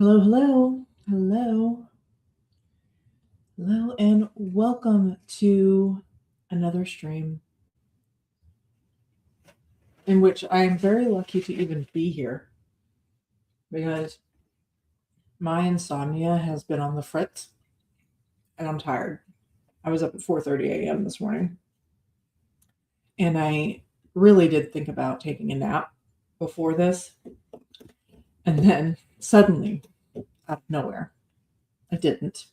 Hello, hello, hello, hello, and welcome to another stream in which I am very lucky to even be here because my insomnia has been on the fritz and I'm tired. I was up at 4:30 a.m. this morning and I really did think about taking a nap before this, and then suddenly, out of nowhere, I didn't.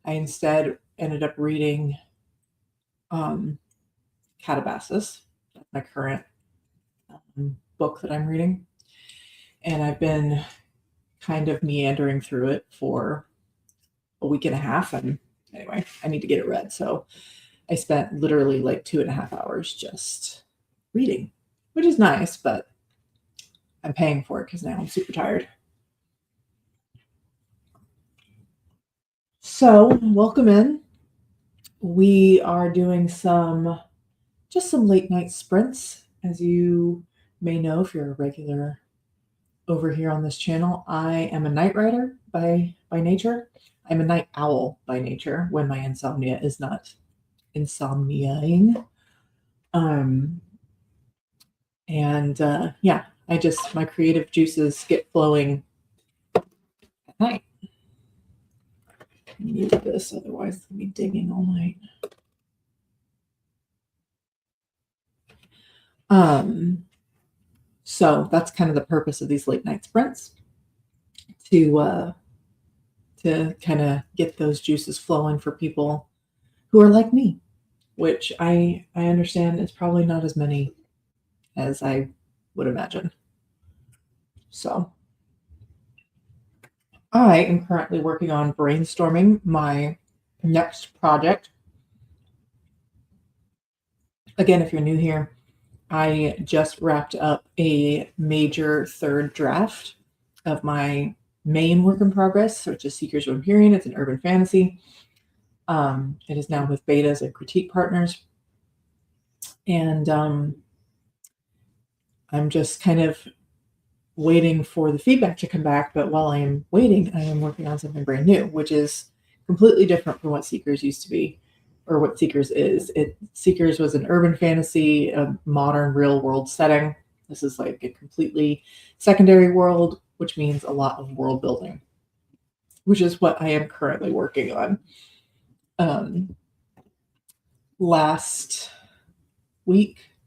I instead ended up reading Catabasis, my current book that I'm reading, and I've been kind of meandering through it for a week and a half. And anyway, I need to get it read. So I spent literally like 2.5 hours just reading, which is nice, but I'm paying for it because now I'm super tired. So welcome in. We are doing just some late night sprints. As you may know, if you're a regular over here on this channel, I am a night rider by nature. I'm a night owl by nature when my insomnia is not insomniaing. Yeah, my creative juices get flowing at night. I need this, otherwise it's gonna be digging all night. So that's kind of the purpose of these late night sprints, to kind of get those juices flowing for people who are like me, which I understand is probably not as many as I would imagine. So I am currently working on brainstorming my next project. Again, if you're new here, I just wrapped up a major third draft of my main work in progress, which is Seekers of Empyrean. It's an urban fantasy. It is now with betas and critique partners. And I'm just kind of waiting for the feedback to come back. But while I am waiting, I am working on something brand new, which is completely different from what Seekers used to be, or what Seekers is. Seekers was an urban fantasy, a modern real world setting. This is like a completely secondary world, which means a lot of world building, which is what I am currently working on.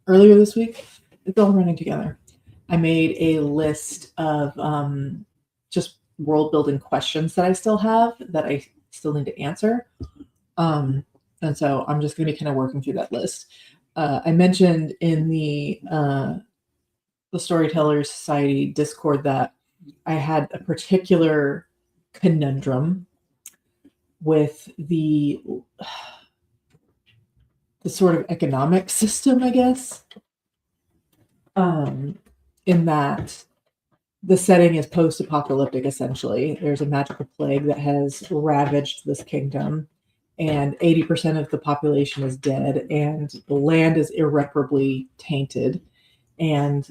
Earlier this week, it's all running together. I made a list of just world building questions that I still have that I still need to answer. And so I'm just going to be kind of working through that list. I mentioned in the Storytellers Society Discord that I had a particular conundrum with the sort of economic system, I guess, in that the setting is post-apocalyptic, essentially. There's a magical plague that has ravaged this kingdom, and 80% of the population is dead, and the land is irreparably tainted. And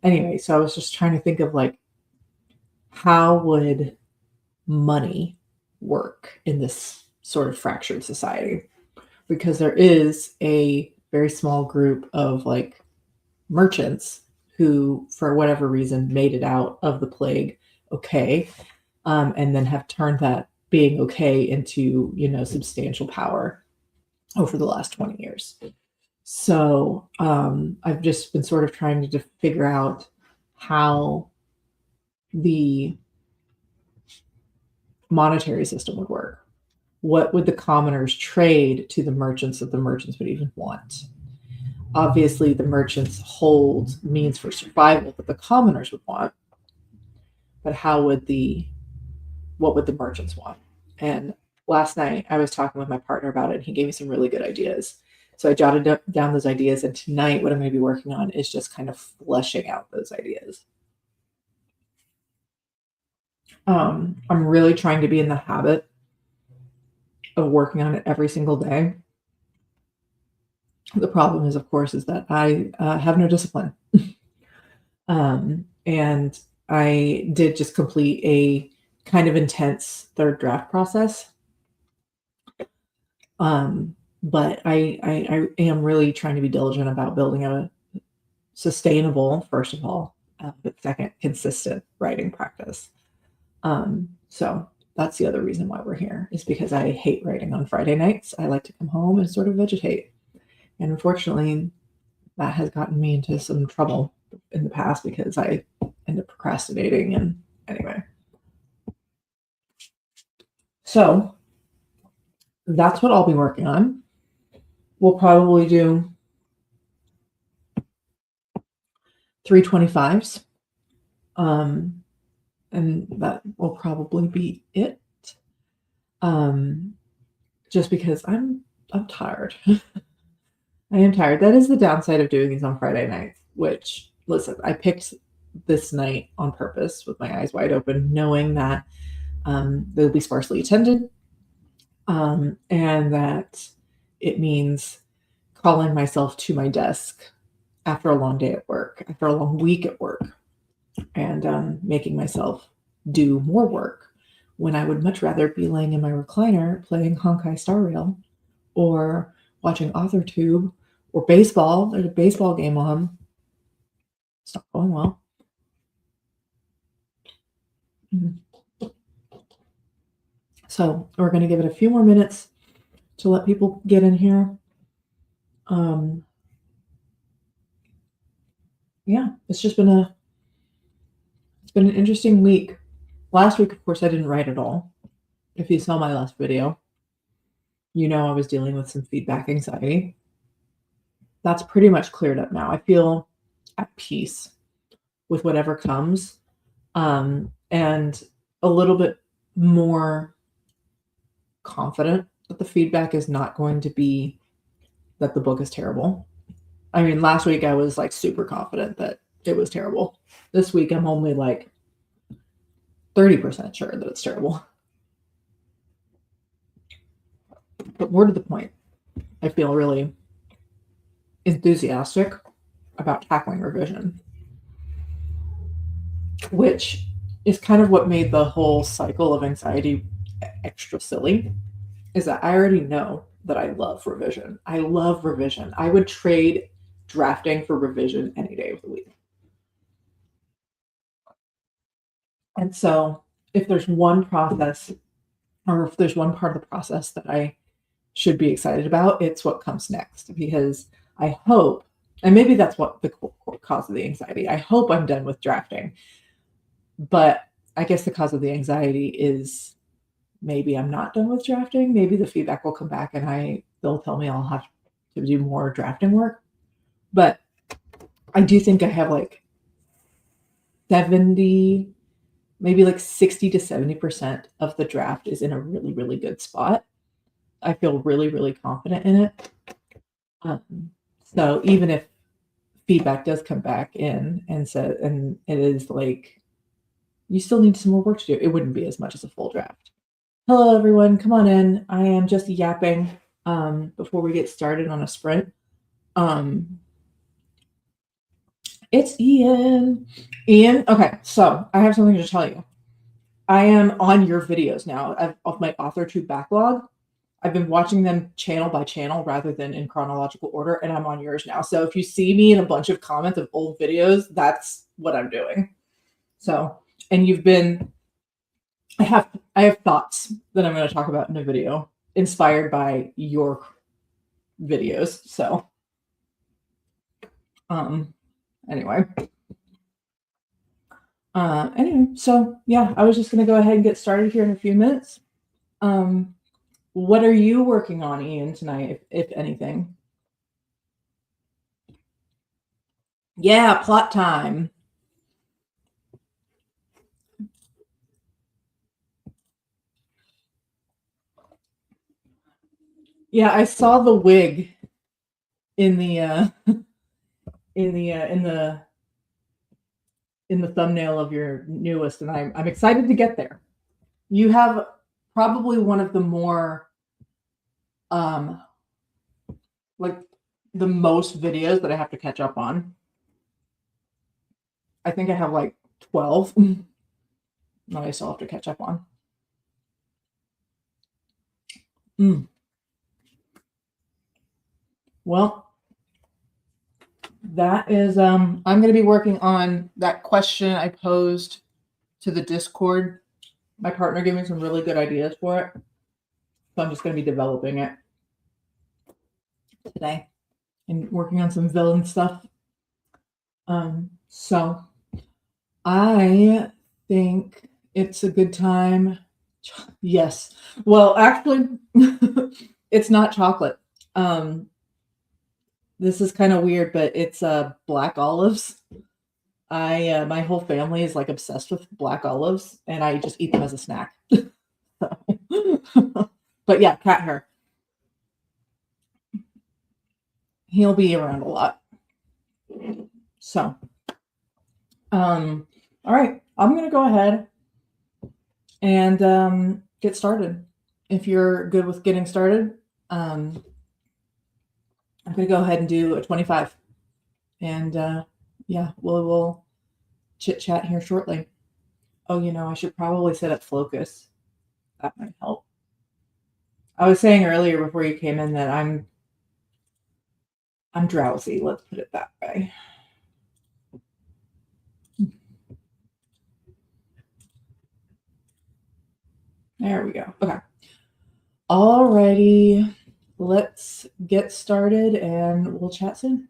anyway, so I was just trying to think of like, how would money work in this sort of fractured society? Because there is a very small group of like merchants who, for whatever reason, made it out of the plague okay, and then have turned that being okay into, substantial power over the last 20 years. So I've just been sort of trying to figure out how the monetary system would work. What would the commoners trade to the merchants that the merchants would even want? Obviously, the merchants hold means for survival that the commoners would want, but what would the merchants want? And last night I was talking with my partner about it, and he gave me some really good ideas. So I jotted down those ideas, and tonight what I'm going to be working on is just kind of fleshing out those ideas. I'm really trying to be in the habit of working on it every single day. The problem is, of course, is that I have no discipline. And I did just complete a kind of intense third draft process. But I am really trying to be diligent about building a sustainable, first of all, but second, consistent writing practice. So that's the other reason why we're here, is because I hate writing on Friday nights. I like to come home and sort of vegetate. And unfortunately, that has gotten me into some trouble in the past because I end up procrastinating. And anyway, so that's what I'll be working on. We'll probably do 325s. And that will probably be it. Just because I'm tired. I am tired. That is the downside of doing these on Friday nights, which, listen, I picked this night on purpose with my eyes wide open, knowing that they'll be sparsely attended, and that it means calling myself to my desk after a long day at work, after a long week at work, and making myself do more work when I would much rather be laying in my recliner playing Honkai Star Rail or watching AuthorTube or baseball. There's a baseball game on. It's not going well. So we're going to give it a few more minutes to let people get in here. Yeah, it's been an interesting week. Last week, of course, I didn't write at all. If you saw my last video, you know I was dealing with some feedback anxiety. That's pretty much cleared up now. I feel at peace with whatever comes, and a little bit more confident that the feedback is not going to be that the book is terrible. I mean, last week I was like super confident that it was terrible. This week I'm only like 30% sure that it's terrible. But more to the point, I feel really enthusiastic about tackling revision, which is kind of what made the whole cycle of anxiety extra silly, is that I already know that I love revision. I love revision. I would trade drafting for revision any day of the week. And so if there's one process, or if there's one part of the process that I should be excited about, it's what comes next, because I hope, and maybe that's what the cause of the anxiety, I hope I'm done with drafting, but I guess the cause of the anxiety is maybe I'm not done with drafting. Maybe the feedback will come back and they'll tell me I'll have to do more drafting work. But I do think I have like 70, maybe like 60 to 70% of the draft is in a really, really good spot. I feel really, really confident in it. So even if feedback does come back in and it is like, you still need some more work to do, it wouldn't be as much as a full draft. Hello, everyone. Come on in. I am just yapping before we get started on a sprint. It's Ian. Ian, okay, so I have something to tell you. I am on your videos now of my AuthorTube backlog. I've been watching them channel by channel rather than in chronological order, and I'm on yours now. So if you see me in a bunch of comments of old videos, that's what I'm doing. So, and I have thoughts that I'm going to talk about in a video inspired by your videos. So, anyway, so yeah, I was just going to go ahead and get started here in a few minutes. What are you working on, Ian, tonight, if anything? Yeah, plot time. Yeah, I saw the wig in the thumbnail of your newest, and I'm excited to get there. You have probably one of the more like the most videos that I have to catch up on. I think I have like 12. that I still have to catch up on. Mm. Well, that is I'm going to be working on that question I posed to the Discord. My partner gave me some really good ideas for it. So I'm just going to be developing it today and working on some villain stuff. So I think it's a good time. Yes. Well, actually, it's not chocolate. Um, this is kind of weird, but it's black olives. I my whole family is like obsessed with black olives, and I just eat them as a snack. But yeah, cat hair. He'll be around a lot. So, all right, I'm gonna go ahead and get started. If you're good with getting started, um, I'm gonna go ahead and do a 25, and yeah, we'll chit chat here shortly. Oh, I should probably set up Focus. That might help. I was saying earlier before you came in that I'm drowsy. Let's put it that way. There we go. Okay. Alrighty. Let's get started and we'll chat soon.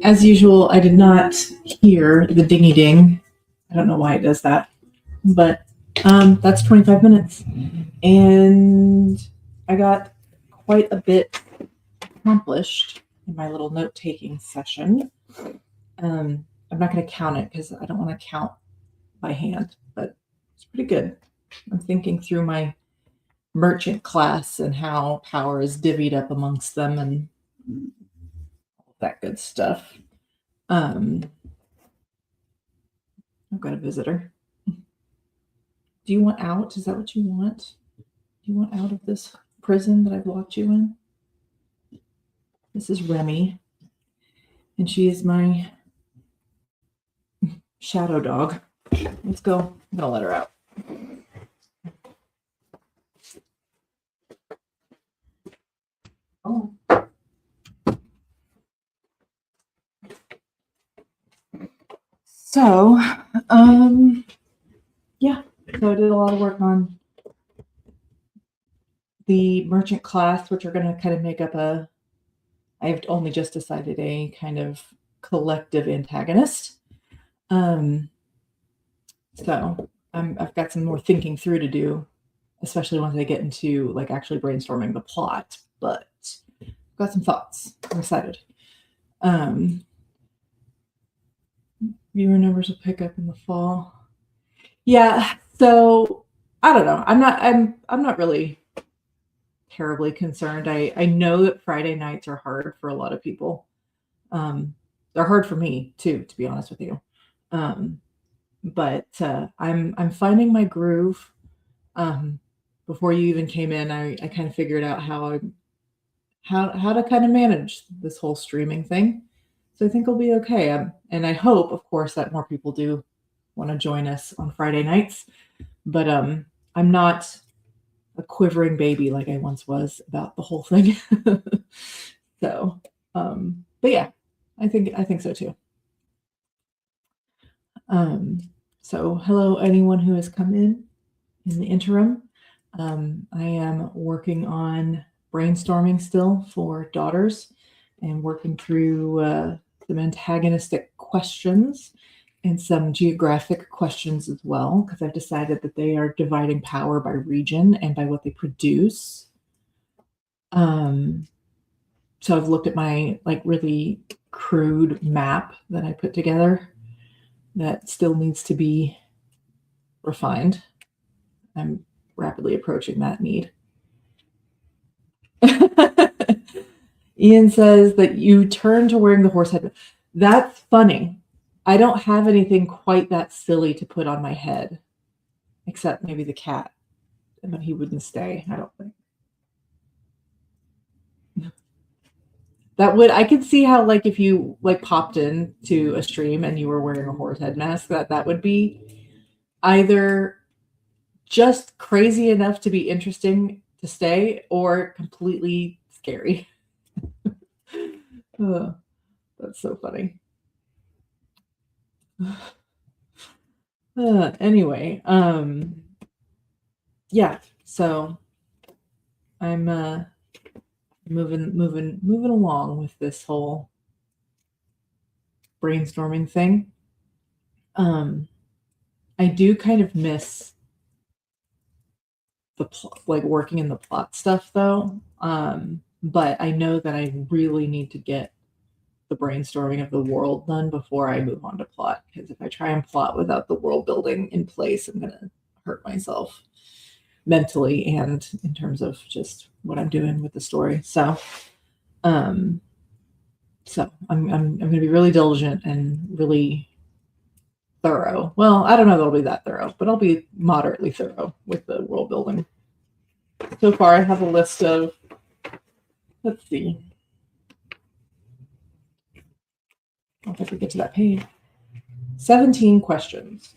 As usual, I did not hear the dingy ding. I don't know why it does that, but that's 25 minutes. And I got quite a bit accomplished in my little note-taking session. I'm not going to count it because I don't want to count by hand, but it's pretty good. I'm thinking through my merchant class and how power is divvied up amongst them and all that good stuff. I've got a visitor. Do you want out? Is that what you want? Do you want out of this prison that I've locked you in? This is Remy, and she is my shadow dog. Let's go. I'm gonna let her out. Oh. So, yeah. So I did a lot of work on the merchant class, which are going to kind of make up I've only just decided a kind of collective antagonist. So I've got some more thinking through to do, especially once I get into like actually brainstorming the plot, but I've got some thoughts. I'm excited. Viewer numbers will pick up in the fall. Yeah, so I don't know. I'm not really terribly concerned. I know that Friday nights are hard for a lot of people. They're hard for me too, to be honest with you. But I'm finding my groove. Before you even came in, I kind of figured out how to kind of manage this whole streaming thing. So I think it'll be okay. And I hope, of course, that more people do want to join us on Friday nights. But I'm not a quivering baby like I once was about the whole thing. So, but yeah, I think so too. So hello, anyone who has come in the interim. I am working on brainstorming still for Daughters and working through some antagonistic questions and some geographic questions as well, because I've decided that they are dividing power by region and by what they produce. So I've looked at my like really crude map that I put together that still needs to be refined. I'm rapidly approaching that need. Ian says that you turn to wearing the horse head. That's funny. I don't have anything quite that silly to put on my head, except maybe the cat, but he wouldn't stay, I don't think. I could see how, like, if you like popped into a stream and you were wearing a horse head mask, that would be either just crazy enough to be interesting to stay or completely scary. Oh, that's so funny. Anyway, yeah, so I'm moving along with this whole brainstorming thing. I do kind of miss the like working in the plot stuff though. But I know that I really need to get the brainstorming of the world done before I move on to plot, because if I try and plot without the world building in place, I'm gonna hurt myself mentally and in terms of just what I'm doing with the story. So I'm gonna be really diligent and really thorough. Well, I don't know if it'll be that thorough, but I'll be moderately thorough with the world building. So far I have a list of, let's see, I'll have to get to that page. 17 questions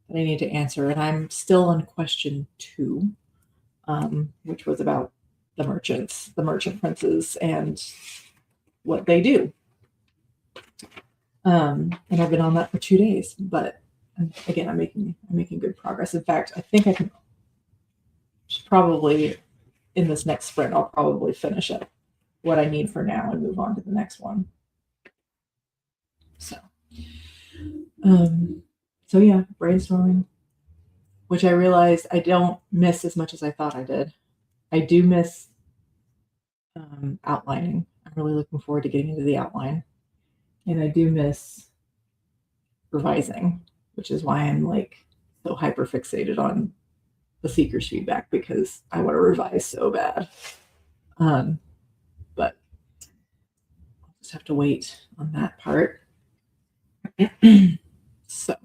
that I need to answer, and I'm still on question 2, which was about the merchant princes, and what they do. And I've been on that for 2 days, but again, I'm making good progress. In fact, I think probably in this next sprint, I'll probably finish it. what I need for now and move on to the next one. So yeah, brainstorming, which I realized I don't miss as much as I thought I did. I do miss outlining. I'm really looking forward to getting into the outline. And I do miss revising, which is why I'm like so hyper fixated on the seeker's feedback, because I want to revise so bad. But I'll just have to wait on that part. So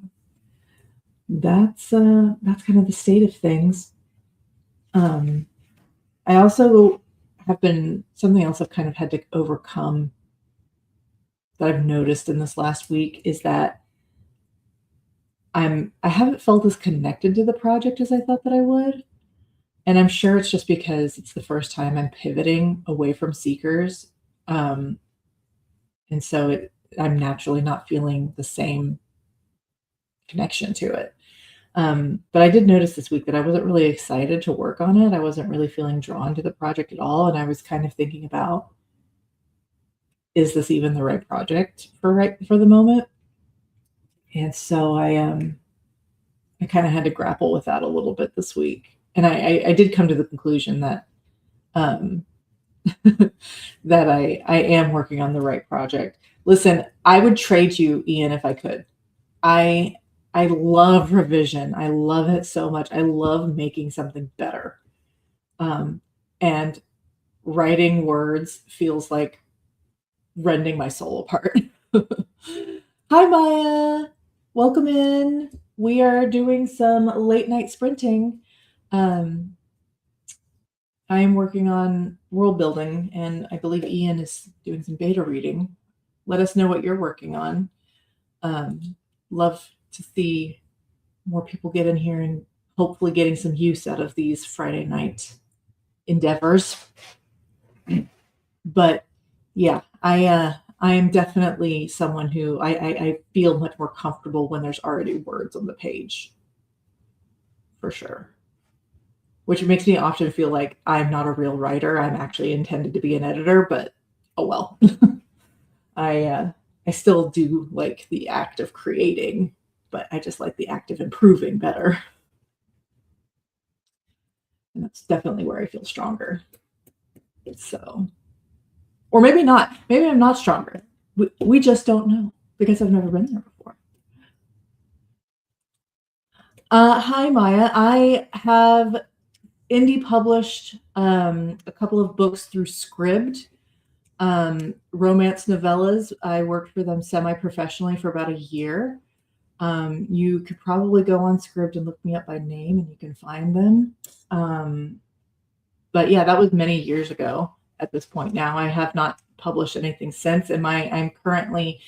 that's kind of the state of things. I also have been, something else I've kind of had to overcome that I've noticed in this last week is that I haven't felt as connected to the project as I thought that I would. And I'm sure it's just because it's the first time I'm pivoting away from seekers. And so I'm naturally not feeling the same connection to it. But I did notice this week that I wasn't really excited to work on it. I wasn't really feeling drawn to the project at all. And I was kind of thinking about, is this even the right project for the moment? And so I kind of had to grapple with that a little bit this week. And I did come to the conclusion that that I am working on the right project. Listen, I would trade you, Ian, if I could. I love revision. I love it so much. I love making something better. And writing words feels like rending my soul apart. Hi, Maya. Welcome in. We are doing some late night sprinting. I am working on world building, and I believe Ian is doing some beta reading. Let us know what you're working on. Love to see more people get in here and hopefully getting some use out of these Friday night endeavors. But yeah, I am definitely someone who I feel much more comfortable when there's already words on the page, for sure. Which makes me often feel like I'm not a real writer. I'm actually intended to be an editor, but oh well. I still do like the act of creating, but I just like the act of improving better. And that's definitely where I feel stronger. So, or maybe not. Maybe I'm not stronger. We just don't know, because I've never been there before. Hi, Maya. I have indie published a couple of books through Scribd, romance novellas. I worked for them semi-professionally for about a year. You could probably go on Scribd and look me up by name and you can find them. But yeah, that was many years ago at this point. Now I have not published anything since, and I'm currently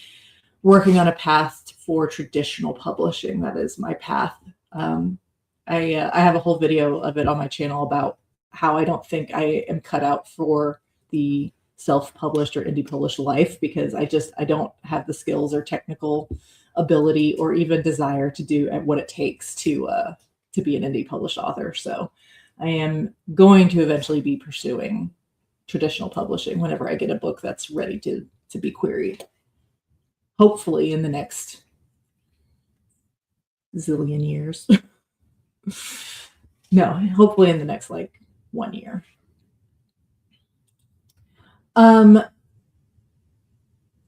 working on a path for traditional publishing. That is my path. I have a whole video of it on my channel about how I don't think I am cut out for the self-published or indie published life, because I don't have the skills or technical ability or even desire to do what it takes to be an indie published author. So I am going to eventually be pursuing traditional publishing whenever I get a book that's ready to be queried. Hopefully in the next zillion years. No, hopefully in the next like 1 year.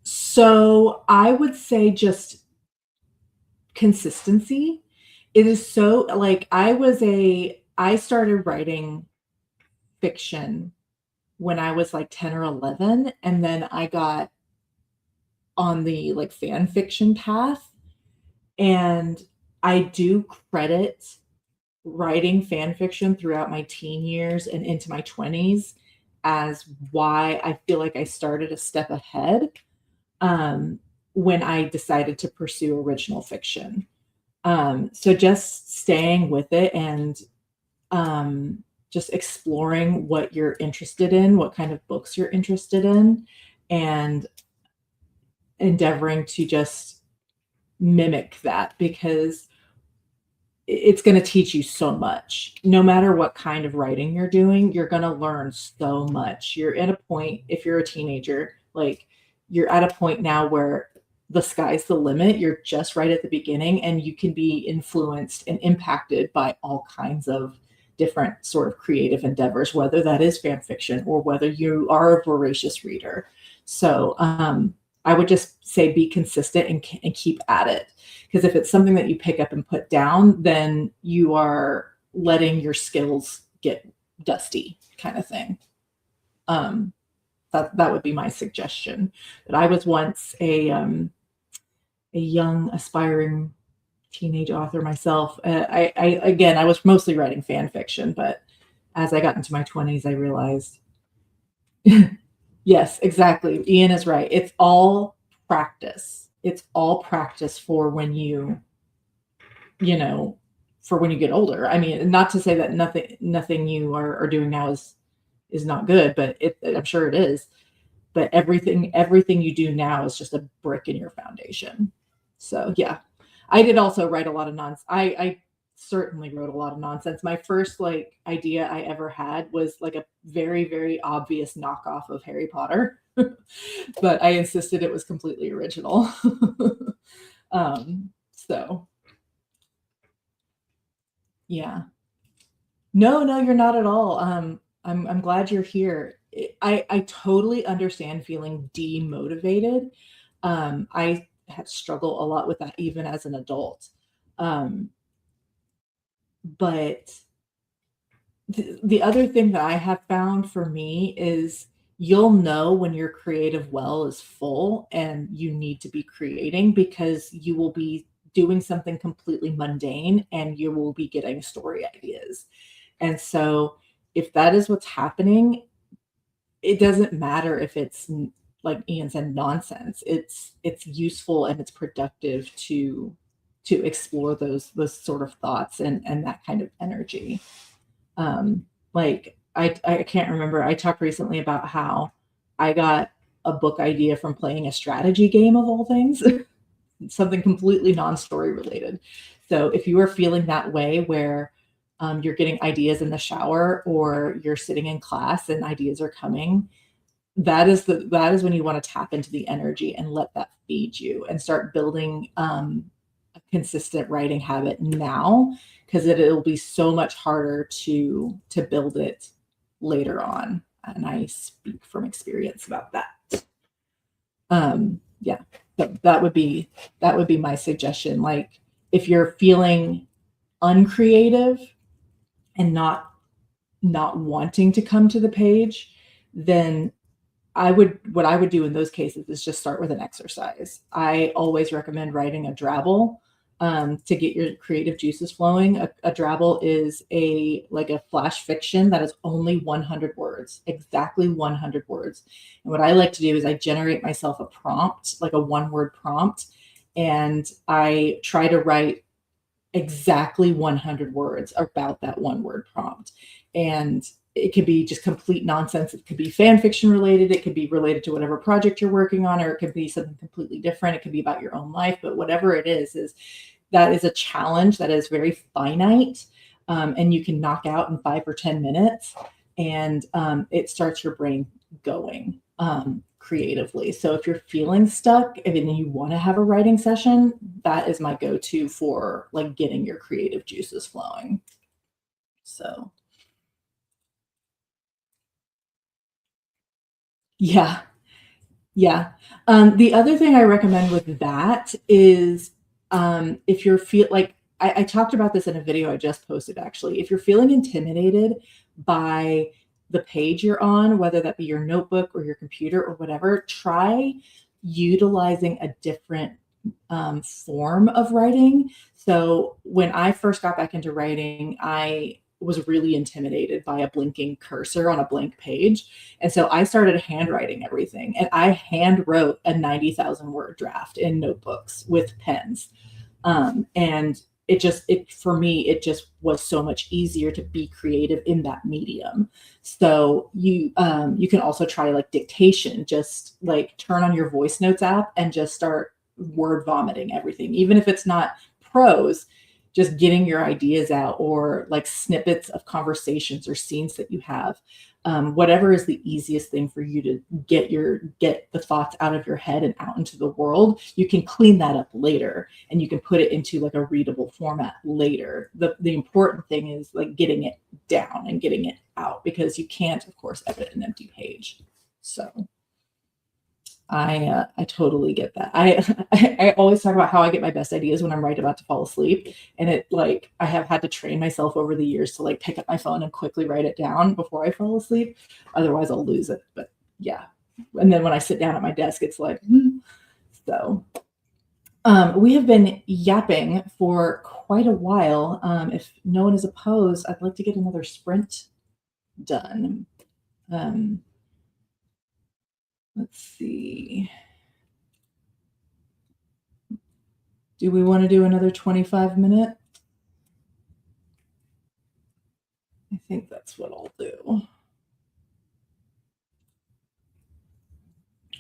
So I would say just consistency. It is so like I started writing fiction when I was like 10 or 11, and then I got on the like fan fiction path, and I do credit writing fan fiction throughout my teen years and into my 20s as why I feel like I started a step ahead when I decided to pursue original fiction. So just staying with it and just exploring what you're interested in, what kind of books you're interested in, and endeavoring to just mimic that, because it's going to teach you so much. No matter what kind of writing you're doing, you're going to learn so much. You're at a point, if you're a teenager, like you're at a point now where the sky's the limit. You're just right at the beginning, and you can be influenced and impacted by all kinds of different sort of creative endeavors, whether that is fan fiction or whether you are a voracious reader. So I would just say be consistent and keep at it. Because if it's something that you pick up and put down, then you are letting your skills get dusty, kind of thing. That would be my suggestion. But I was once a young aspiring teenage author myself. I was mostly writing fan fiction, but as I got into my 20s, I realized, yes, exactly. Ian is right. It's all practice. It's all practice for when for when you get older. I mean, not to say that nothing you are doing now is not good, but I'm sure it is. But everything you do now is just a brick in your foundation. So yeah, I did also write a lot of nonsense. I certainly wrote a lot of nonsense. My first idea I ever had was like a very, very obvious knockoff of Harry Potter, but I insisted it was completely original. So yeah. No, you're not at all. I'm glad you're here. I totally understand feeling demotivated. I had struggled a lot with that even as an adult. But the other thing that I have found for me is you'll know when your creative well is full and you need to be creating, because you will be doing something completely mundane and you will be getting story ideas. And so if that is what's happening, it doesn't matter if it's, like Ian said, nonsense. It's useful and it's productive to explore those sort of thoughts and that kind of energy. Like I can't remember. I talked recently about how I got a book idea from playing a strategy game of all things, something completely non-story related. So if you are feeling that way where you're getting ideas in the shower or you're sitting in class and ideas are coming, that is when you want to tap into the energy and let that feed you and start building a consistent writing habit now, because it'll be so much harder to build it later on. And I speak from experience about that. Yeah, that would be my suggestion. Like if you're feeling uncreative and not wanting to come to the page, then what I would do in those cases is just start with an exercise. I always recommend writing a drabble to get your creative juices flowing. A drabble is like a flash fiction that is only 100 words, exactly 100 words. And what I like to do is I generate myself a prompt, like a one-word prompt, and I try to write exactly 100 words about that one-word prompt. And it could be just complete nonsense. It could be fan fiction related. It could be related to whatever project you're working on, or it could be something completely different. It could be about your own life, but whatever it is that is a challenge that is very finite, and you can knock out in 5 or 10 minutes, and it starts your brain going creatively. So if you're feeling stuck and then you want to have a writing session, that is my go-to for like getting your creative juices flowing. So yeah. The other thing I recommend with that is if you're I talked about this in a video I just posted, actually. If you're feeling intimidated by the page you're on, whether that be your notebook or your computer or whatever, try utilizing a different form of writing. So when I first got back into writing, I was really intimidated by a blinking cursor on a blank page. And so I started handwriting everything. And I hand wrote a 90,000 word draft in notebooks with pens. And for me, it just was so much easier to be creative in that medium. So you can also try like dictation, just like turn on your voice notes app and just start word vomiting everything. Even if it's not prose, just getting your ideas out, or like snippets of conversations or scenes that you have. Whatever is the easiest thing for you to get the thoughts out of your head and out into the world, you can clean that up later and you can put it into like a readable format later. The important thing is like getting it down and getting it out, because you can't, of course, edit an empty page. So I totally get that. I always talk about how I get my best ideas when I'm right about to fall asleep, and it like I have had to train myself over the years to like pick up my phone and quickly write it down before I fall asleep. Otherwise, I'll lose it. But yeah, and then when I sit down at my desk, it's like so. We have been yapping for quite a while. If no one is opposed, I'd like to get another sprint done. Um, let's see. Do we want to do another 25-minute? I think that's what I'll do.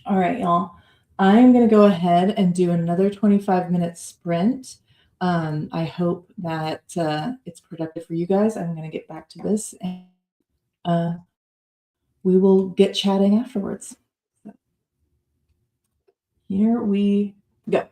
All right, y'all. I'm going to go ahead and do another 25-minute sprint. I hope that it's productive for you guys. I'm going to get back to this, and uh, we will get chatting afterwards. So here we go.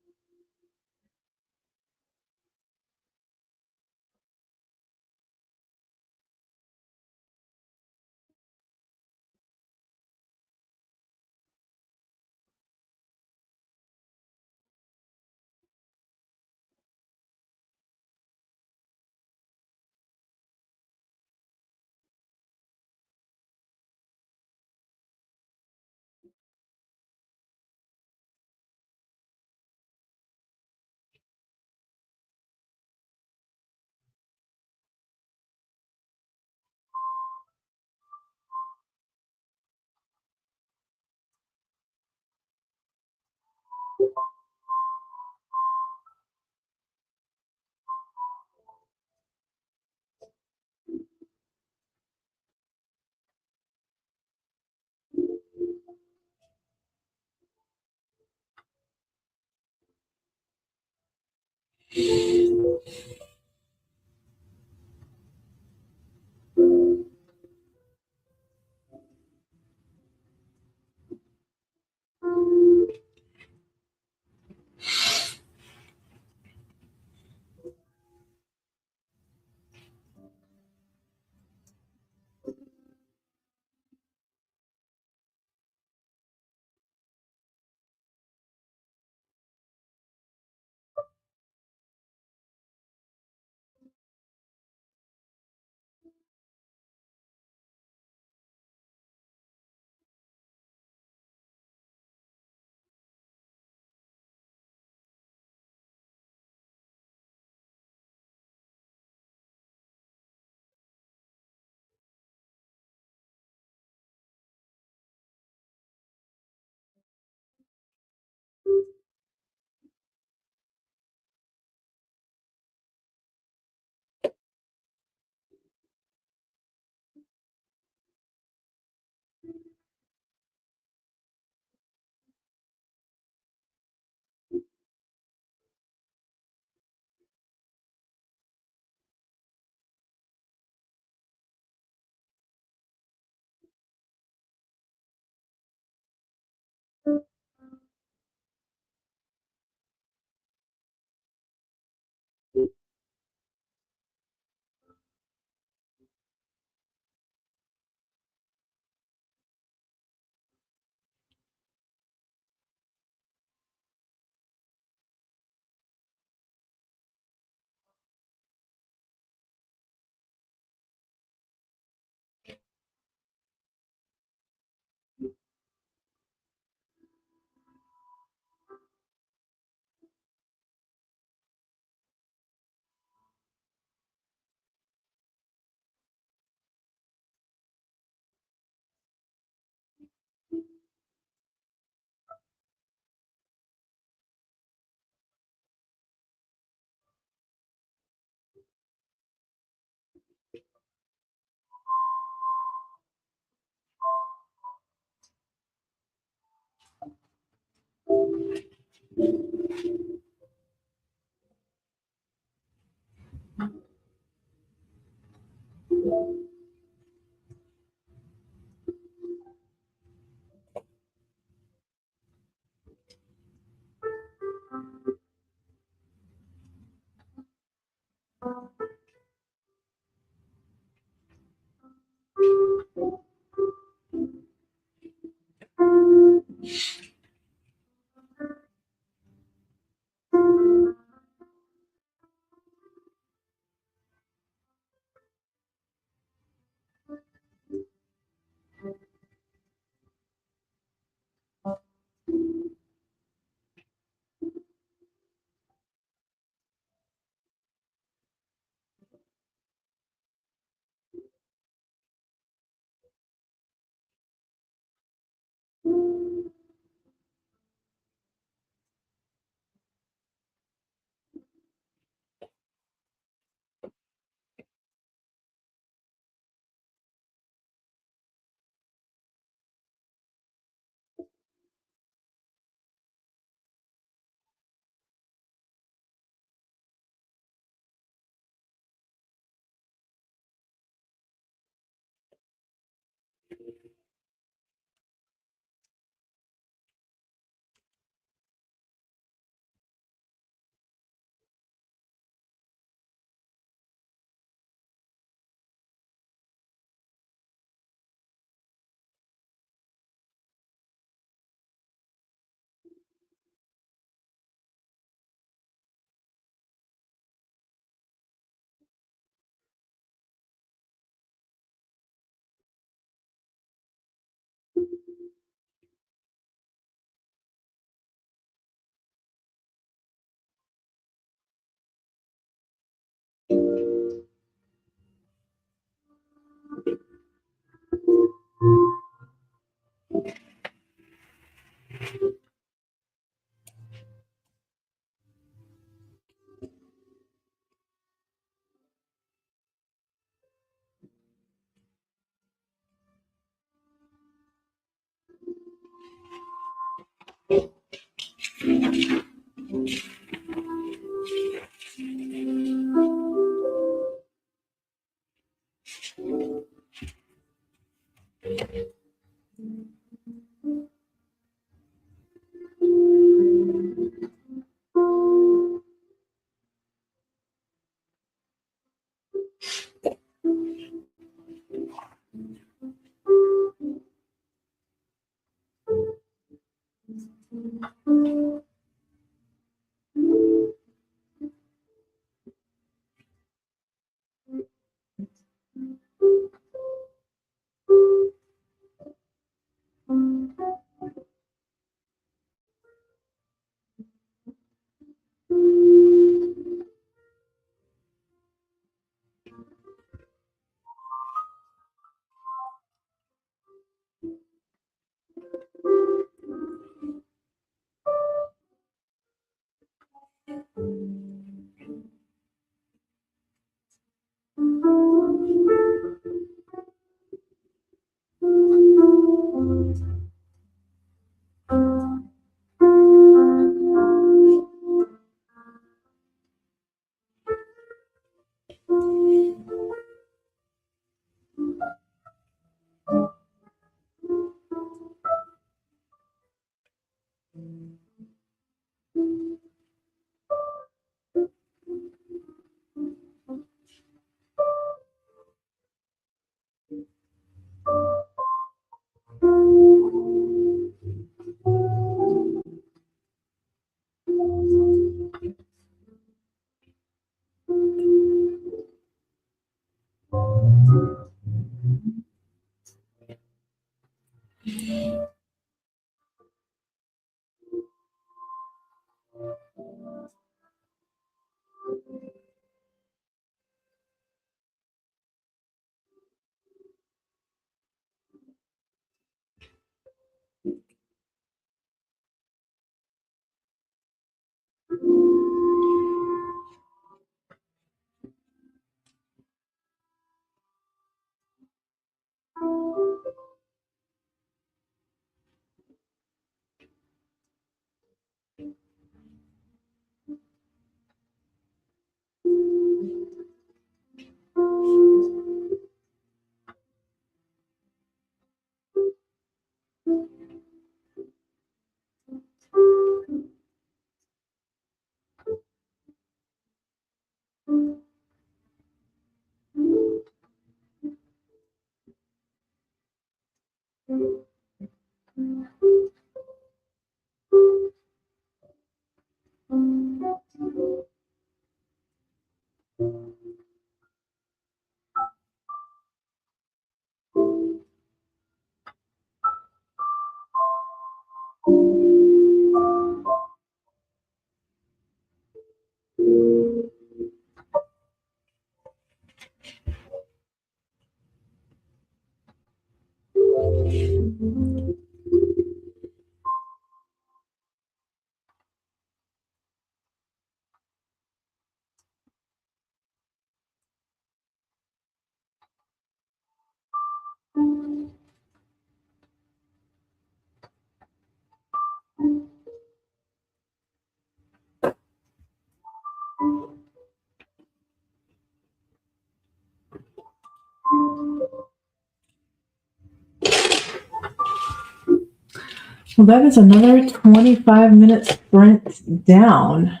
Well, that is another 25-minute sprint down.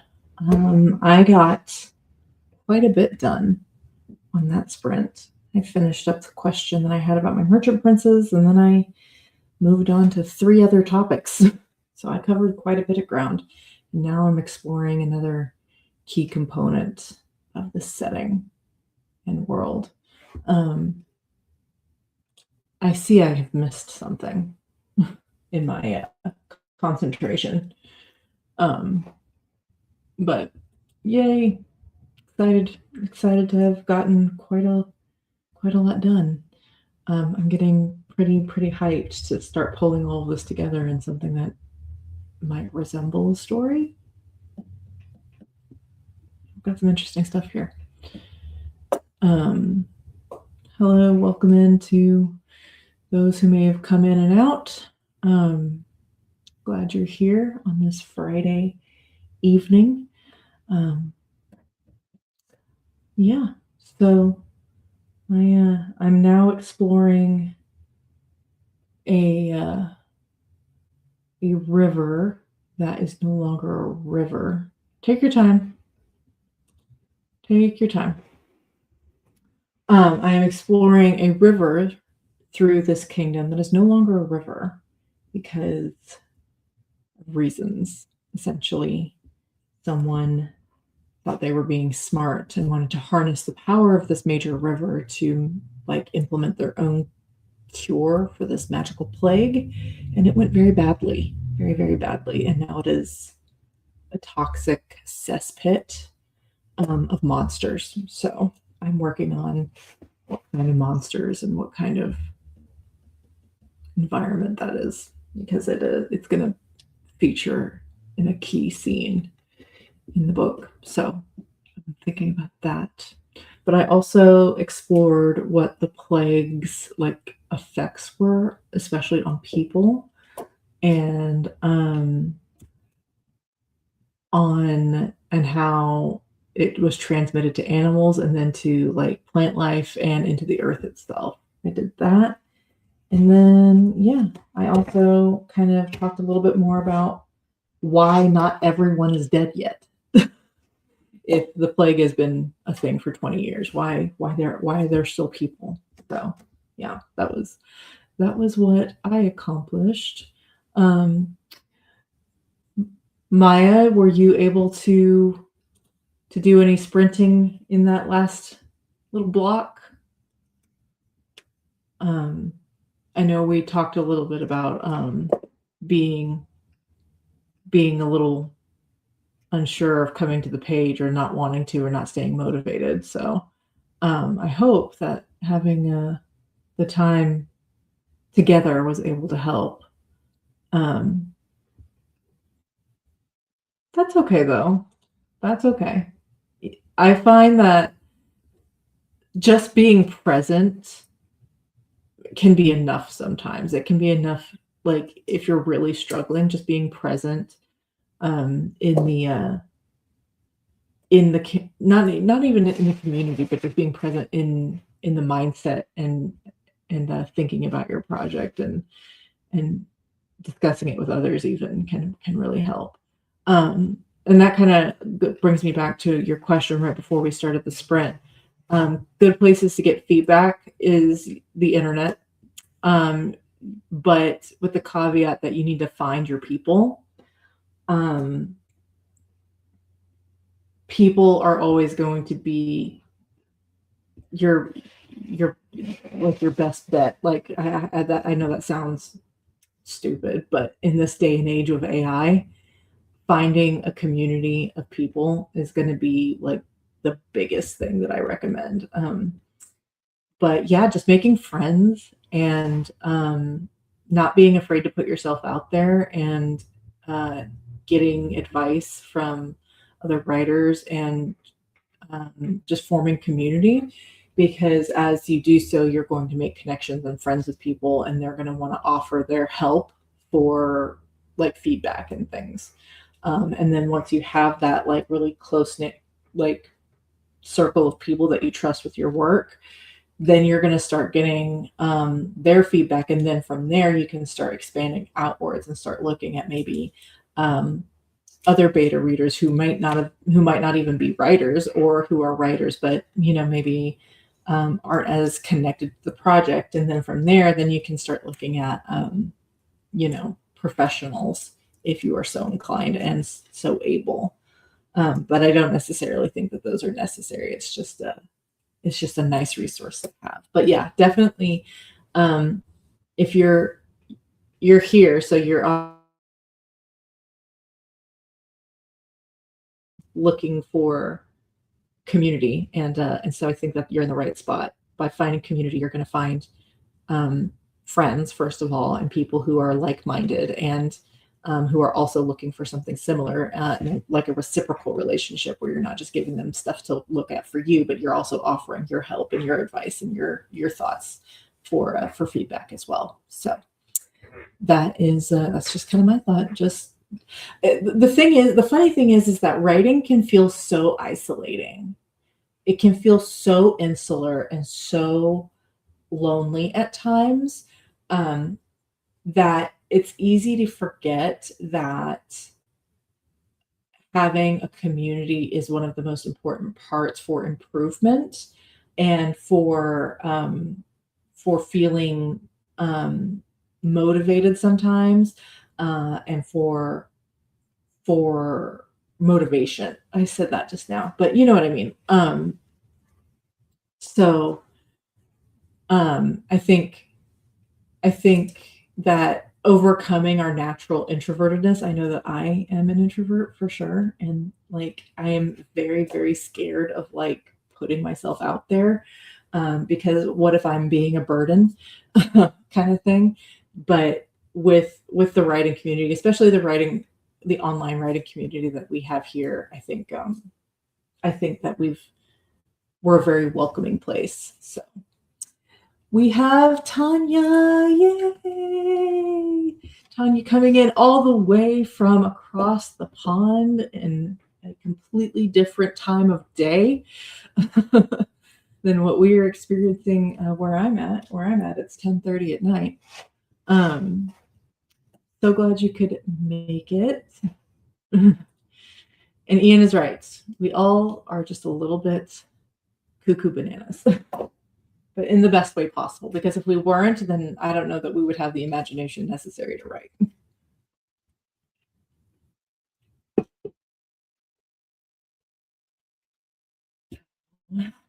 I got quite a bit done on that sprint. I finished up the question that I had about my merchant princes, and then I moved on to 3 other topics. So I covered quite a bit of ground. And now I'm exploring another key component of the setting and world. I see I have missed something in my concentration. Um, but yay, excited to have gotten quite a lot done. I'm getting pretty hyped to start pulling all of this together in something that might resemble a story. I've got some interesting stuff here. Hello, welcome in to those who may have come in and out. Glad you're here on this Friday evening. Yeah, so I'm now exploring a a river that is no longer a river. Take your time. Take your time. I am exploring a river through this kingdom that is no longer a river because of reasons. Essentially, someone thought they were being smart and wanted to harness the power of this major river to like implement their own cure for this magical plague, and it went very badly, very, very badly. And now it is a toxic cesspit of monsters. So I'm working on what kind of monsters and what kind of environment that is, because it's going to feature in a key scene in the book. So I'm thinking about that. But I also explored what the plague's like effects were, especially on people, and how it was transmitted to animals and then to like plant life and into the earth itself. I did that. And then, yeah, I also kind of talked a little bit more about why not everyone is dead yet. If the plague has been a thing for 20 years, why are there still people? So yeah, that was what I accomplished. Maya, were you able to do any sprinting in that last little block? I know we talked a little bit about being a little unsure of coming to the page or not wanting to or not staying motivated. So I hope that having the time together was able to help. That's okay though. That's okay. I find that just being present can be enough sometimes. It can be enough, like if you're really struggling, just being present not even in the community, but just being present in the mindset and thinking about your project and discussing it with others even can really help. And that kind of brings me back to your question right before we started the sprint. Good places to get feedback is the internet, but with the caveat that you need to find your people. People are always going to be your like your best bet. Like I know that sounds stupid, but in this day and age of AI, finding a community of people is going to be like the biggest thing that I recommend. But yeah, just making friends and not being afraid to put yourself out there and getting advice from other writers and just forming community, because as you do so, you're going to make connections and friends with people, and they're going to want to offer their help for like feedback and things. And then once you have that like really close knit like circle of people that you trust with your work, then you're going to start getting their feedback, and then from there you can start expanding outwards and start looking at maybe other beta readers who might not even be writers, or who are writers but maybe aren't as connected to the project. And then from there, then you can start looking at professionals if you are so inclined and so able. But I don't necessarily think that those are necessary. It's just a nice resource to have. But yeah, definitely, if you're here, so you're looking for community, and so I think that you're in the right spot. By finding community, you're going to find friends first of all, and people who are like-minded and who are also looking for something similar, like a reciprocal relationship where you're not just giving them stuff to look at for you, but you're also offering your help and your advice and your thoughts for feedback as well. So that's just kind of my thought. Just the funny thing is that writing can feel so isolating. It can feel so insular and so lonely at times, um, that it's easy to forget that having a community is one of the most important parts for improvement and for feeling motivated sometimes, and for motivation. I said that just now, but you know what I mean. So I think that overcoming our natural introvertedness, I know that I am an introvert for sure. And like, I am very, very scared of like putting myself out there, because what if I'm being a burden kind of thing. But with the writing community, especially the online writing community that we have here, I think that we're a very welcoming place. So we have Tanya. Yay! Tanya coming in all the way from across the pond in a completely different time of day than what we are experiencing where I'm at. It's 10:30 at night. So glad you could make it. And Ian is right. We all are just a little bit cuckoo bananas. But in the best way possible, because if we weren't, then I don't know that we would have the imagination necessary to write.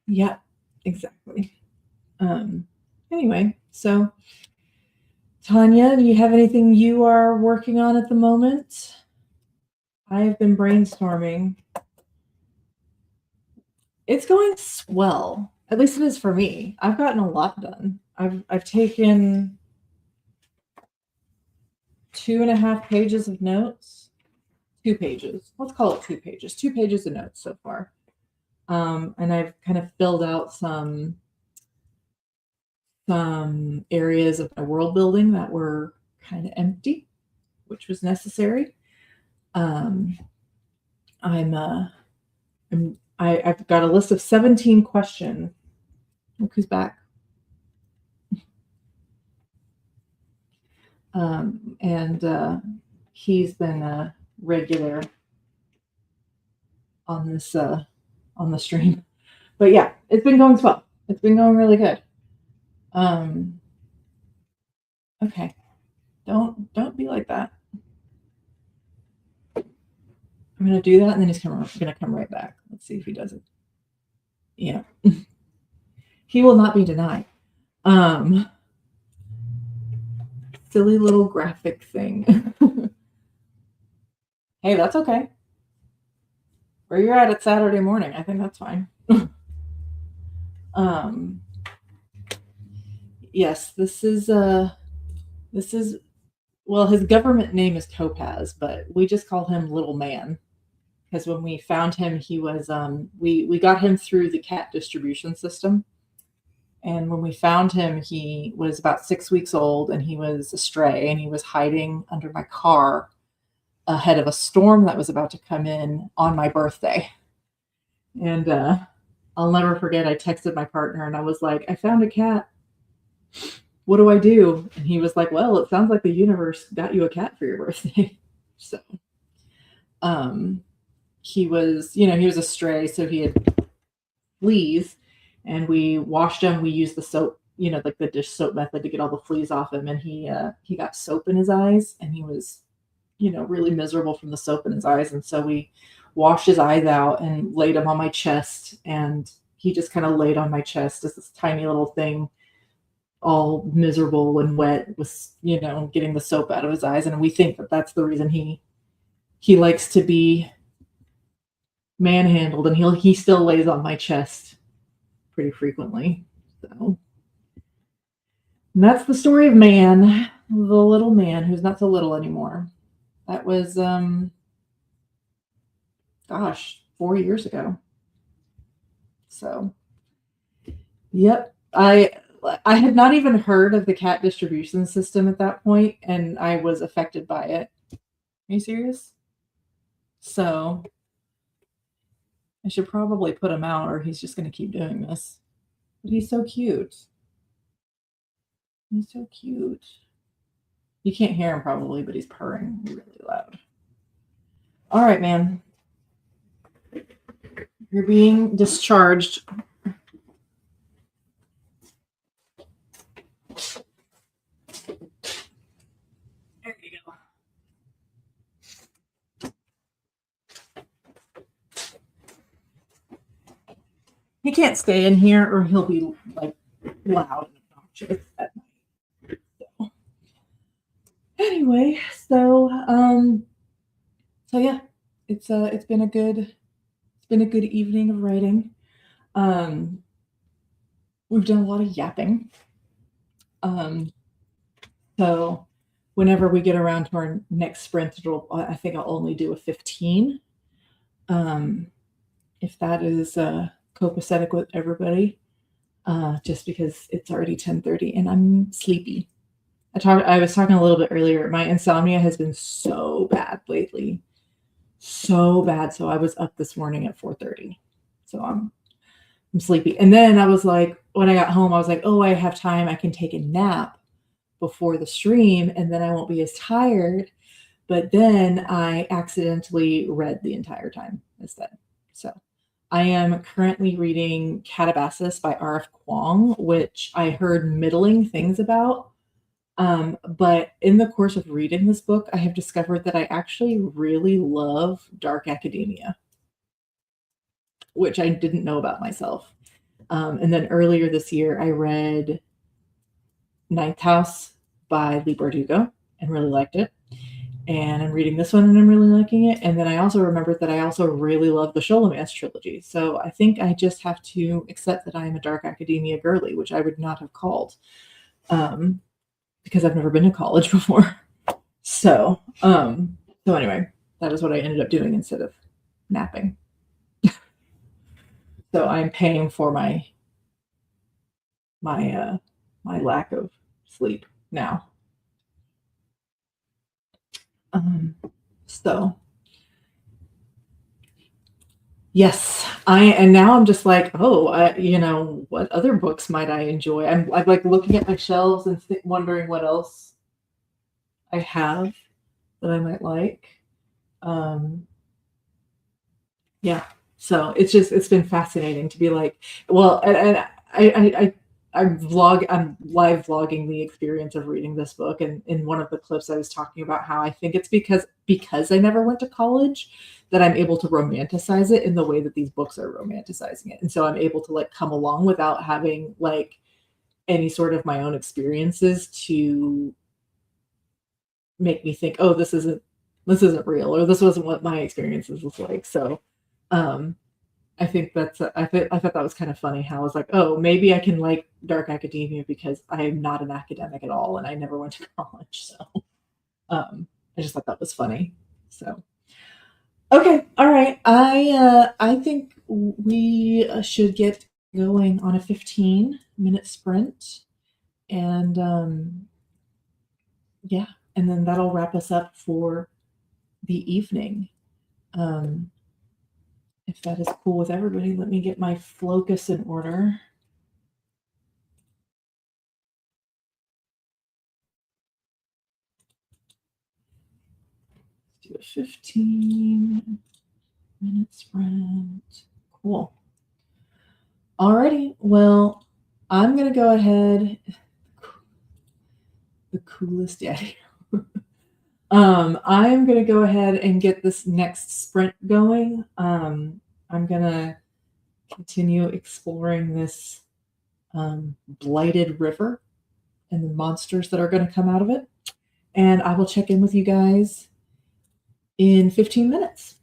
Yeah, exactly. Anyway, so Tanya, do you have anything you are working on at the moment? I have been brainstorming. It's going swell. At least it is for me. I've gotten a lot done. I've taken 2.5 pages of notes. 2 pages. Let's call it 2 pages. 2 pages of notes so far. And I've kind of filled out some areas of my world building that were kind of empty, which was necessary. I've got a list of 17 questions. Look who's back. And he's been a regular on this on the stream. But yeah, it's been going swell. It's been going really good. Okay. Don't be like that. I'm gonna do that, and then he's gonna come right back. Let's see if he does it. Yeah. He will not be denied. Silly little graphic thing. Hey, that's okay. Where you're at Saturday morning, I think that's fine. Yes, this is well, his government name is Topaz, but we just call him Little Man because when we found him, he was we got him through the cat distribution system, and when we found him, he was about 6 weeks old, and he was a stray, and he was hiding under my car ahead of a storm that was about to come in on my birthday. And I'll never forget, I texted my partner and I was like, I found a cat. What do I do? And he was like, well, it sounds like the universe got you a cat for your birthday. So he was a stray, so he had fleas, and we washed him. We used the soap, like the dish soap method to get all the fleas off him. And he got soap in his eyes, and he was, really miserable from the soap in his eyes. And so we washed his eyes out and laid him on my chest. And he just kind of laid on my chest as this tiny little thing, all miserable and wet, with, getting the soap out of his eyes. And we think that that's the reason he likes to be manhandled, and he still lays on my chest pretty frequently. So, and that's the story of Man, the little man who's not so little anymore. That was 4 years ago. So, yep. I had not even heard of the cat distribution system at that point, and I was affected by it. Are you serious? So I should probably put him out, or he's just going to keep doing this. But he's so cute. He's so cute. You can't hear him probably, but he's purring really loud. All right, man. You're being discharged. There you go. He can't stay in here or he'll be like loud and obnoxious at night. So. Anyway, so yeah, it's been a good evening of writing. We've done a lot of yapping. So whenever we get around to our next sprint, I think I'll only do a 15. If that is copacetic with everybody, just because it's already 10:30 and I'm sleepy. I was talking a little bit earlier. My insomnia has been so bad lately, so bad. So I was up this morning at 4:30. So I'm sleepy. And then I was like, when I got home, I was like, oh, I have time. I can take a nap before the stream, and then I won't be as tired. But then I accidentally read the entire time instead. So I am currently reading Catabasis by R.F. Kuang, which I heard middling things about. But in the course of reading this book, I have discovered that I actually really love dark academia, which I didn't know about myself. And then earlier this year, I read Ninth House by Lee Bardugo and really liked it. And I'm reading this one and I'm really liking it. And then I also remembered that I also really love the Sholomance trilogy. So I think I just have to accept that I am a dark academia girly, which I would not have called because I've never been to college before. So anyway, that is what I ended up doing instead of napping. So I'm paying for my lack of sleep now. So yes, and now I'm just like, oh, what other books might I enjoy? I'm like looking at my shelves and wondering what else I have that I might like. Yeah, so it's been fascinating to be like, well, and I'm live vlogging the experience of reading this book, and in one of the clips I was talking about how I think it's because I never went to college that I'm able to romanticize it in the way that these books are romanticizing it, and so I'm able to like come along without having like any sort of my own experiences to make me think, oh, this isn't real, or this wasn't what my experiences was like. So I think I thought that was kind of funny how I was like, oh, maybe I can like dark academia because I am not an academic at all and I never went to college. So I just thought that was funny. So okay, all right. I think we should get going on a 15-minute sprint, and yeah, and then that'll wrap us up for the evening. If that is cool with everybody, let me get my focus in order. Let's do a 15-minute sprint. Cool. Alrighty, well, I'm gonna go ahead. The coolest daddy. I'm gonna go ahead and get this next sprint going. I'm gonna continue exploring this blighted river and the monsters that are going to come out of it. And I will check in with you guys in 15 minutes.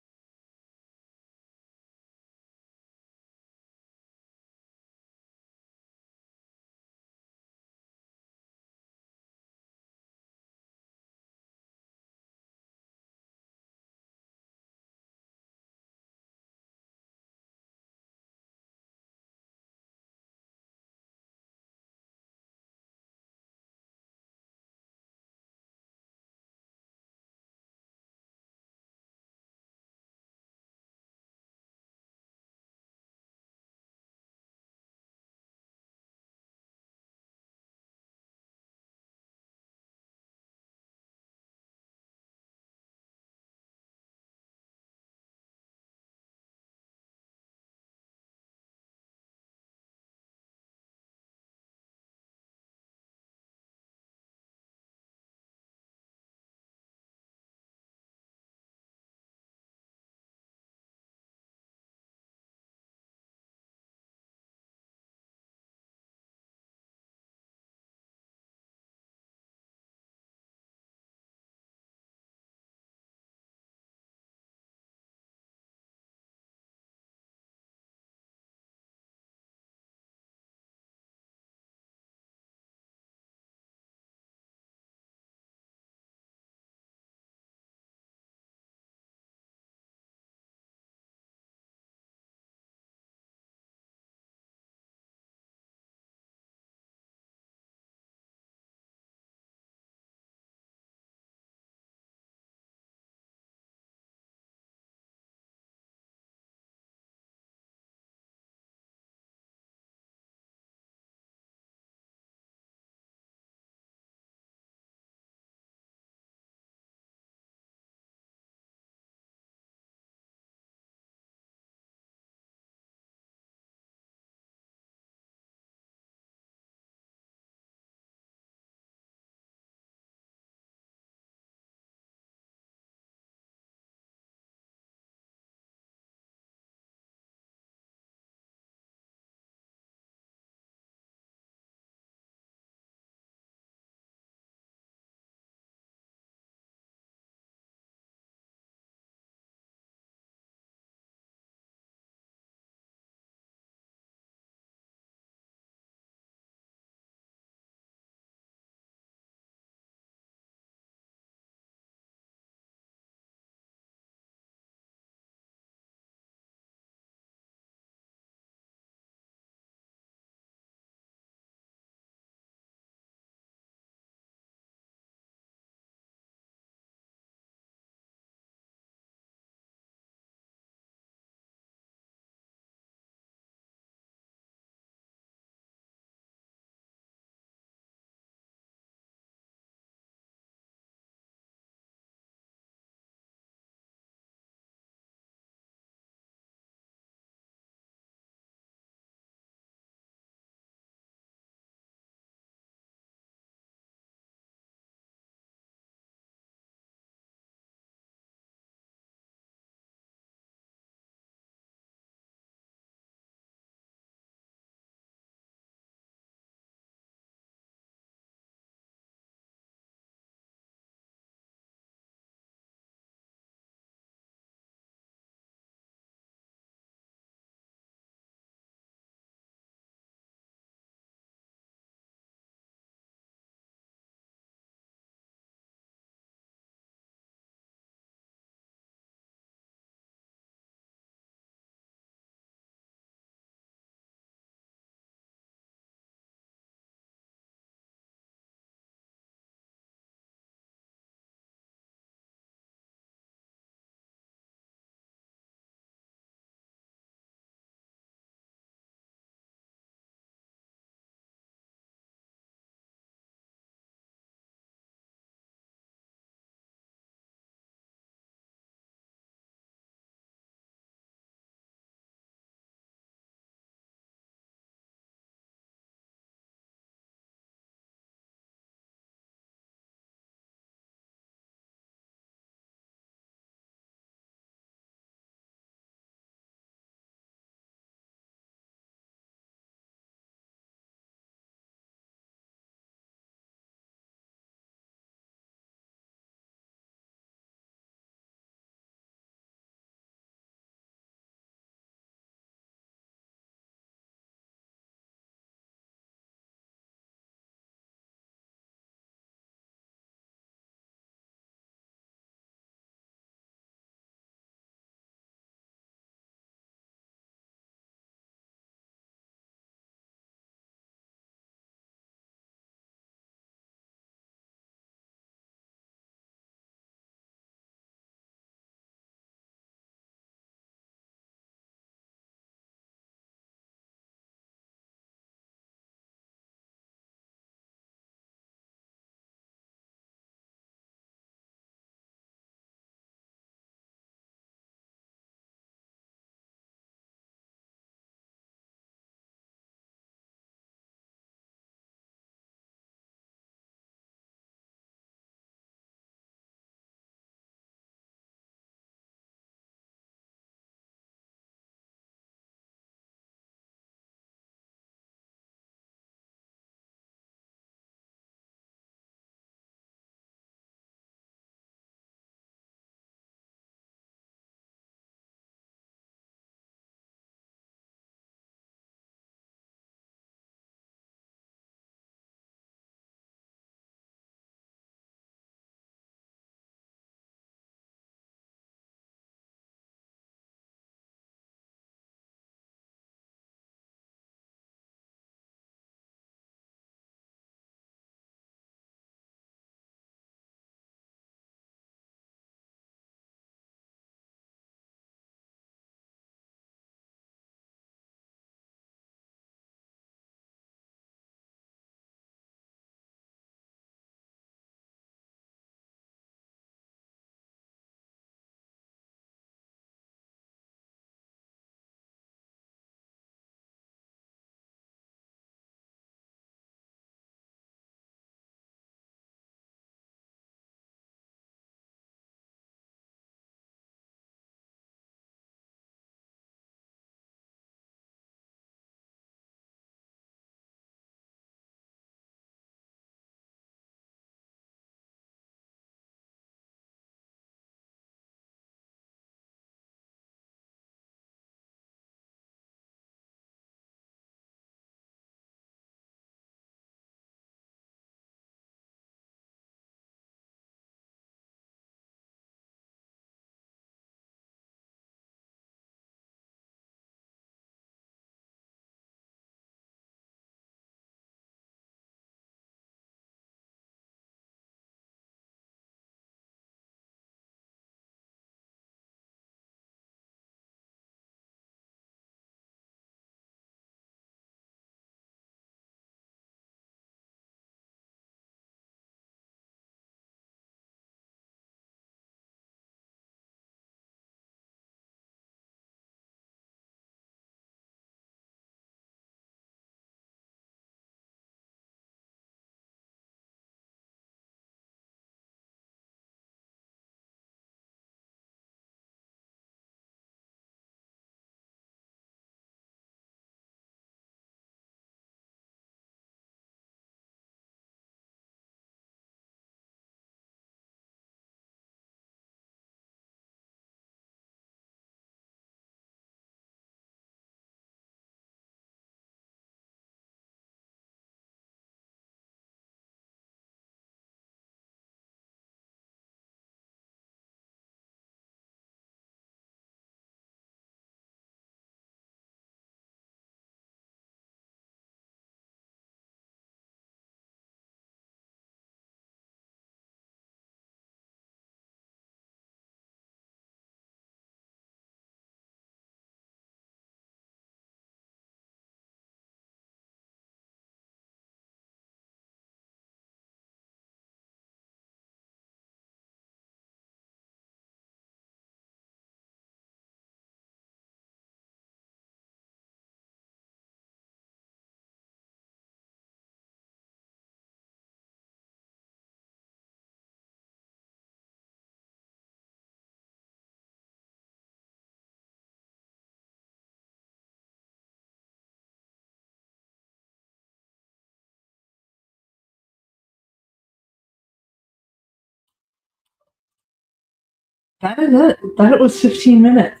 that is it. That was 15 minutes.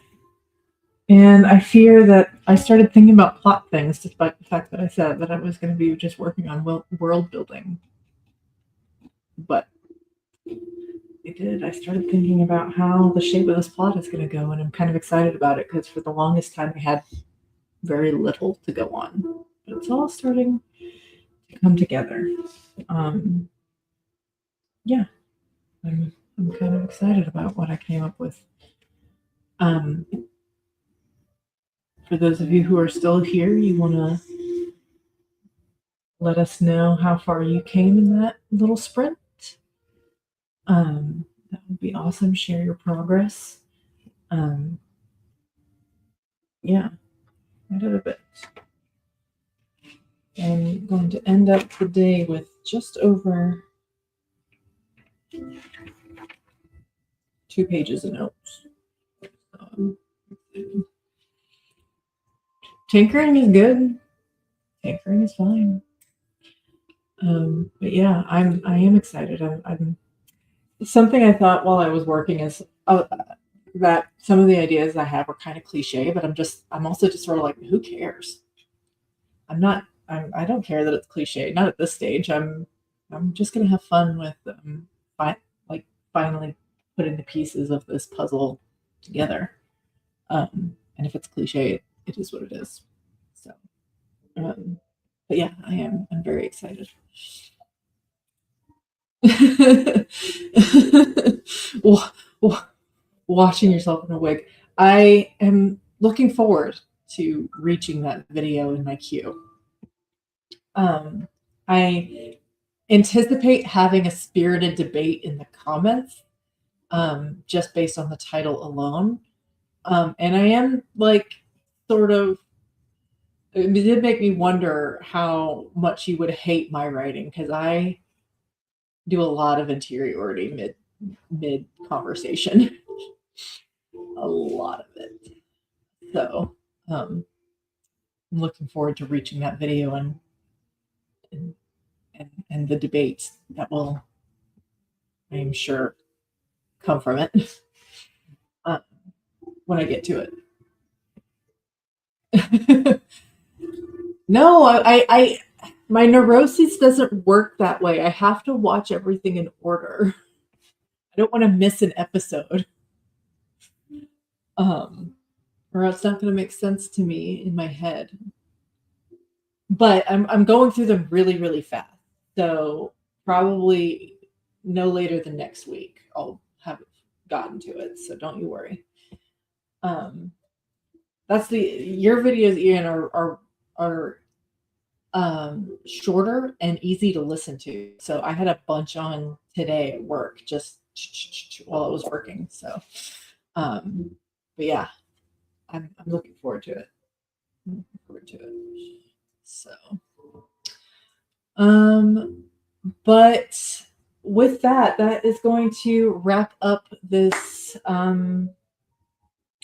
And I fear that I started thinking about plot things, despite the fact that I said that I was going to be just working on world building. But it did. I started thinking about how the shape of this plot is going to go, and I'm kind of excited about it because for the longest time I had very little to go on. But it's all starting to come together. Yeah, I'm kind of excited about what I came up with. For those of you who are still here, you want to let us know how far you came in that little sprint. That would be awesome. Share your progress. Yeah, I did a bit. I'm going to end up the day with just over 2 pages of notes. Tinkering is good. Tinkering is fine. But yeah, I am excited. I'm something I thought while I was working is that some of the ideas I have are kind of cliche, but I'm also just sort of like, who cares? I don't care that it's cliche. Not at this stage. I'm just gonna have fun with finally putting the pieces of this puzzle together. And if it's cliche, it is what it is. So, but yeah, I'm very excited. Watching yourself in a wig. I am looking forward to reaching that video in my queue. I anticipate having a spirited debate in the comments, just based on the title alone. And I am like sort of, it did make me wonder how much you would hate my writing because I do a lot of interiority mid conversation, a lot of it. So I'm looking forward to reaching that video and the debates that will, I am sure, come from it when I get to it. No, I my neurosis doesn't work that way. I have to watch everything in order. I don't want to miss an episode. Or it's not going to make sense to me in my head. But I'm going through them really, really fast. So probably no later than next week, I'll have gotten to it. So don't you worry. That's your videos, Ian, are shorter and easy to listen to. So I had a bunch on today at work just while I was working. So, but yeah, I'm looking forward to it. I'm looking forward to it. So, but with that, that is going to wrap up this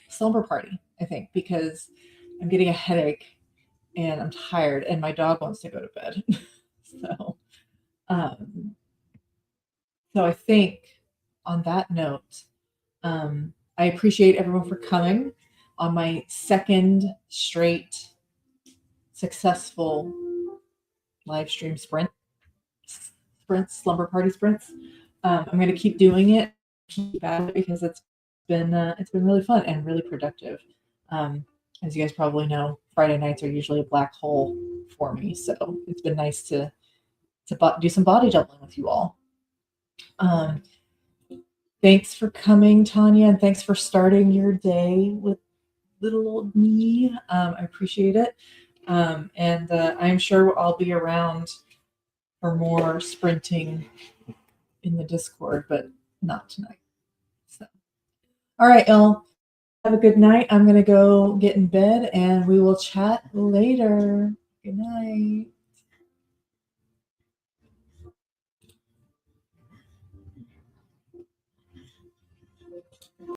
slumber party, I think, because I'm getting a headache and I'm tired and my dog wants to go to bed. So, so I think on that note, I appreciate everyone for coming on my second straight successful live stream slumber party sprints. I'm going to keep doing it, keep at it because it's been really fun and really productive. As you guys probably know, Friday nights are usually a black hole for me, so it's been nice to do some body jumping with you all. Thanks for coming, Tanya, and thanks for starting your day with little old me. I appreciate it. And I'm sure I'll be around for more sprinting in the Discord, but not tonight. So, all right, y'all. Have a good night. I'm going to go get in bed and we will chat later. Good night.